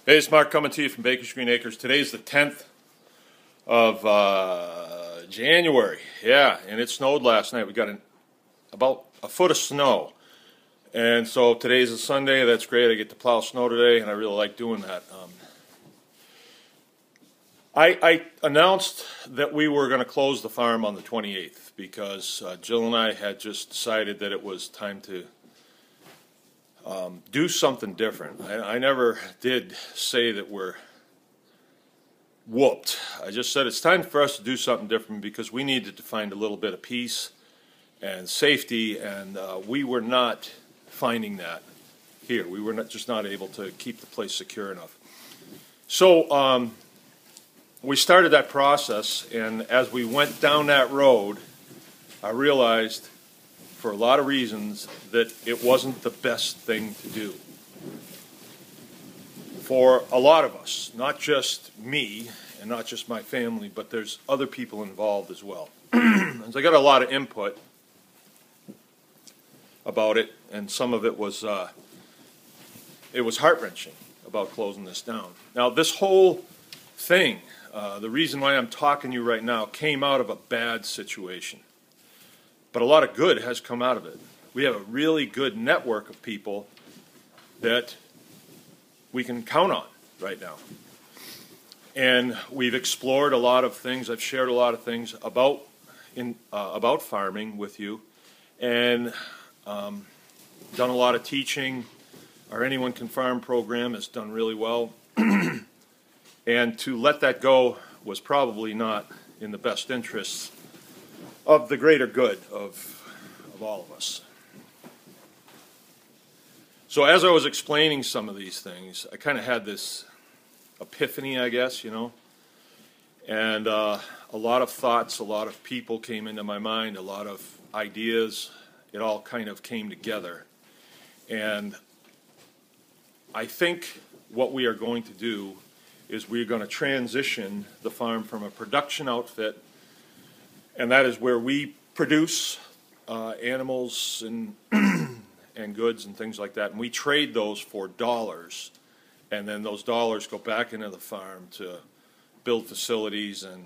Hey, it's Mark coming to you from Baker's Green Acres. Today's the 10th of January. Yeah, and it snowed last night. We got about a foot of snow. And so today's a Sunday. That's great. I get to plow snow today, and I really like doing that. I announced that we were going to close the farm on the 28th because Jill and I had just decided that it was time to do something different. I never did say that we're whooped. I just said it's time for us to do something different because we needed to find a little bit of peace and safety, and we were not finding that here. We were just not able to keep the place secure enough. So we started that process, and as we went down that road, I realized, for a lot of reasons, that it wasn't the best thing to do. For a lot of us, not just me and not just my family, but there's other people involved as well. And so I got a lot of input about it, and some of it was heart-wrenching about closing this down. Now, this whole thing, the reason why I'm talking to you right now, came out of a bad situation. But a lot of good has come out of it. We have a really good network of people that we can count on right now. And we've explored a lot of things. I've shared a lot of things about farming with you, and done a lot of teaching. Our Anyone Can Farm program has done really well. And to let that go was probably not in the best interests of the greater good of all of us. So as I was explaining some of these things, I kind of had this epiphany, I guess, you know, and a lot of thoughts, a lot of people came into my mind, a lot of ideas. It all kind of came together. And I think what we are going to do is we're going to transition the farm from a production outfit, and that is where we produce animals and and goods and things like that, and we trade those for dollars, and then those dollars go back into the farm to build facilities and,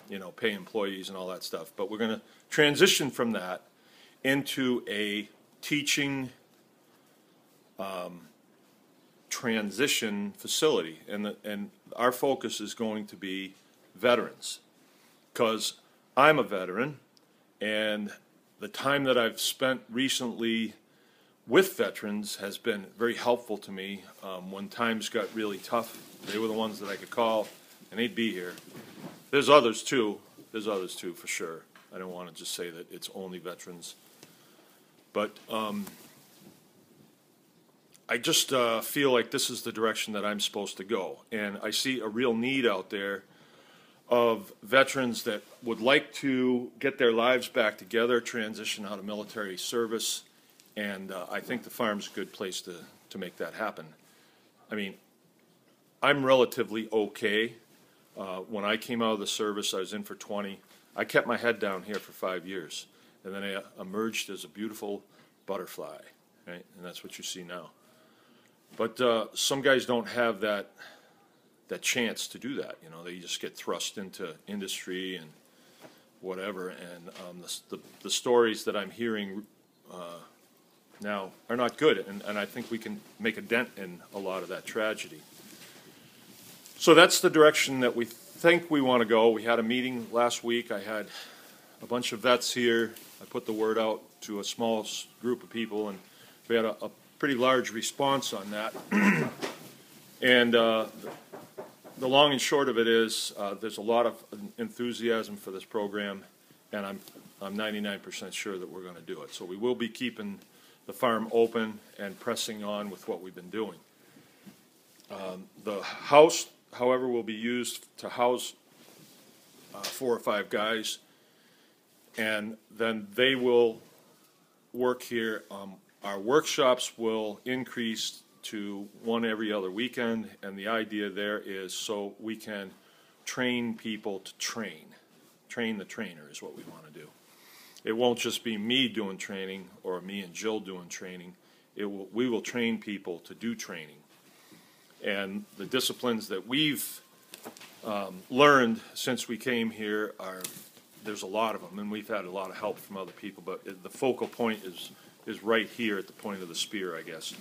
you know, pay employees and all that stuff. But we're going to transition from that into a teaching transition facility, and our focus is going to be veterans, because I'm a veteran, and the time that I've spent recently with veterans has been very helpful to me. When times got really tough, they were the ones that I could call, and they'd be here. There's others too. There's others too, for sure. I don't want to just say that it's only veterans. But I just feel like this is the direction that I'm supposed to go. And I see a real need out there of veterans that would like to get their lives back together, transition out of military service, and I think the farm's a good place to make that happen. I mean, I'm relatively okay. When I came out of the service, I was in for 20. I kept my head down here for 5 years, and then I emerged as a beautiful butterfly, right? And that's what you see now. But some guys don't have that chance to do that. You know, they just get thrust into industry and whatever, and the stories that I'm hearing now are not good, and I think we can make a dent in a lot of that tragedy. So that's the direction that we think we want to go. We had a meeting last week. I had a bunch of vets here. I put the word out to a small group of people, and we had a pretty large response on that. And the long and short of it is there's a lot of enthusiasm for this program, and I'm 99% sure that we're going to do it. So we will be keeping the farm open and pressing on with what we've been doing. The house, however, will be used to house 4 or 5 guys, and then they will work here. Our workshops will increase to 1 every other weekend, and the idea there is so we can train people to train. Train the trainer is what we want to do. It won't just be me doing training or me and Jill doing training. We will train people to do training. And the disciplines that we've learned since we came here there's a lot of them, and we've had a lot of help from other people, but the focal point is right here at the point of the spear, I guess.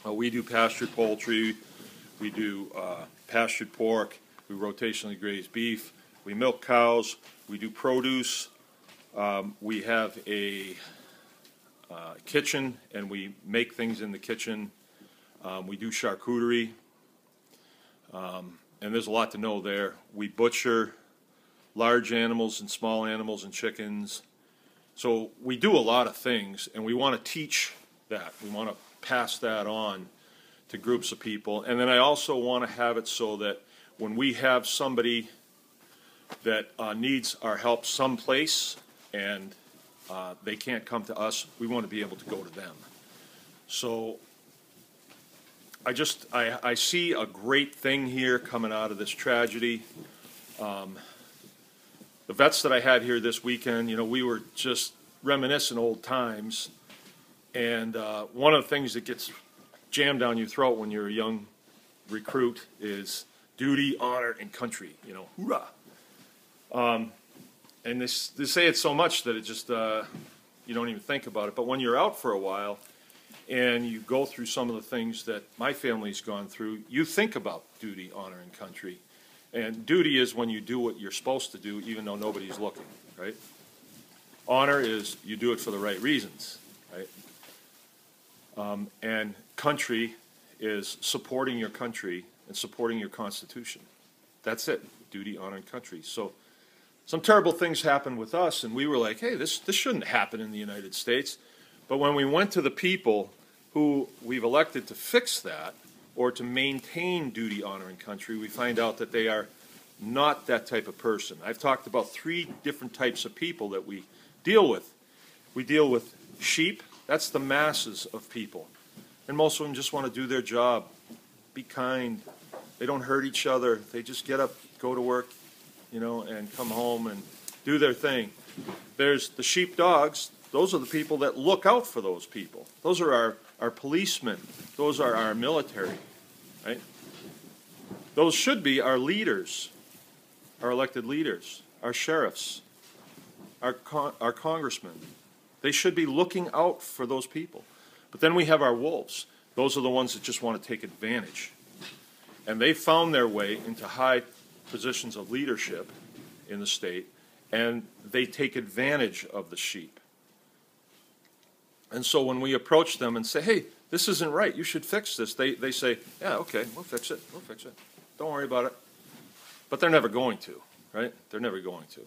We do pastured poultry, we do pastured pork, we rotationally graze beef, we milk cows, we do produce, we have a kitchen, and we make things in the kitchen. We do charcuterie, and there's a lot to know there. We butcher large animals and small animals and chickens. So we do a lot of things, and we want to teach that. We want to pass that on to groups of people. And then I also want to have it so that when we have somebody that needs our help someplace and they can't come to us, we want to be able to go to them. So I see a great thing here coming out of this tragedy. The vets that I had here this weekend, we were just reminiscing old times. And one of the things that gets jammed down your throat when you're a young recruit is duty, honor, and country. Hoorah! And they say it so much that it just you don't even think about it. But when you're out for a while and you go through some of the things that my family's gone through, you think about duty, honor, and country. And duty is when you do what you're supposed to do even though nobody's looking, right? Honor is you do it for the right reasons, right? And country is supporting your country and supporting your Constitution. That's it, duty, honor, and country. So some terrible things happened with us, and we were like, hey, this shouldn't happen in the United States. But when we went to the people who we've elected to fix that, or to maintain duty, honor, and country, we find out that they are not that type of person. I've talked about 3 different types of people that we deal with. We deal with sheep. That's the masses of people. And most of them just want to do their job, be kind. They don't hurt each other. They just get up, go to work, and come home and do their thing. There's the sheepdogs. Those are the people that look out for those people. Those are our policemen. Those are our military, right? Those should be our leaders, our elected leaders, our sheriffs, our congressmen. They should be looking out for those people. But then we have our wolves. Those are the ones that just want to take advantage. And they found their way into high positions of leadership in the state, and they take advantage of the sheep. And so when we approach them and say, hey, this isn't right, you should fix this, they say, yeah, okay, we'll fix it, don't worry about it. But they're never going to, right? They're never going to.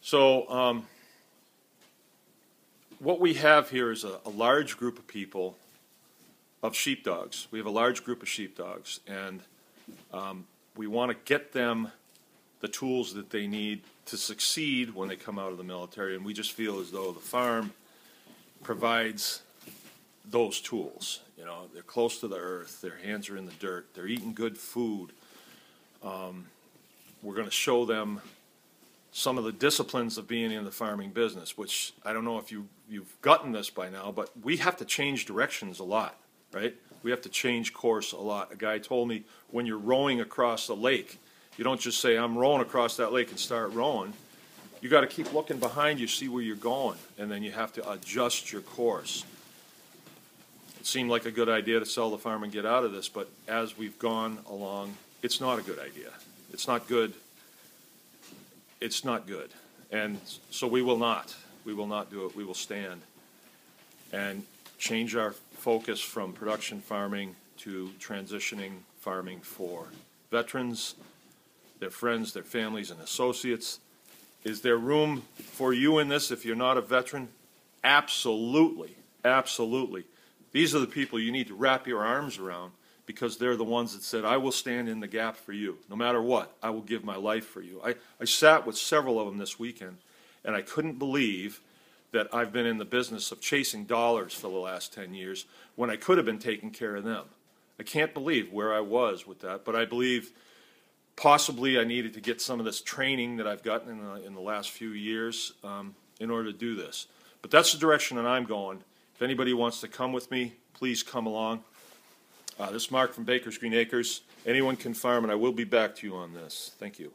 So what we have here is a large group of people, of sheepdogs. We have a large group of sheepdogs, and we want to get them the tools that they need to succeed when they come out of the military, and we just feel as though the farm provides those tools. They're close to the earth, their hands are in the dirt, they're eating good food. We're going to show them some of the disciplines of being in the farming business, which I don't know if you've gotten this by now, but we have to change directions a lot, right? We have to change course a lot. A guy told me when you're rowing across a lake, you don't just say, I'm rowing across that lake and start rowing. You got to keep looking behind you, see where you're going, and then you have to adjust your course. It seemed like a good idea to sell the farm and get out of this, but as we've gone along, it's not a good idea. It's not good. It's not good. And so we will not. We will not do it. We will stand and change our focus from production farming to transitioning farming for veterans, their friends, their families, and associates. Is there room for you in this if you're not a veteran? Absolutely. Absolutely. These are the people you need to wrap your arms around, because they're the ones that said, I will stand in the gap for you. No matter what, I will give my life for you. I sat with several of them this weekend, and I couldn't believe that I've been in the business of chasing dollars for the last 10 years when I could have been taking care of them. I can't believe where I was with that, but I believe possibly I needed to get some of this training that I've gotten in the last few years in order to do this. But that's the direction that I'm going. If anybody wants to come with me, please come along. This is Mark from Baker's Green Acres. Anyone can farm, and I will be back to you on this. Thank you.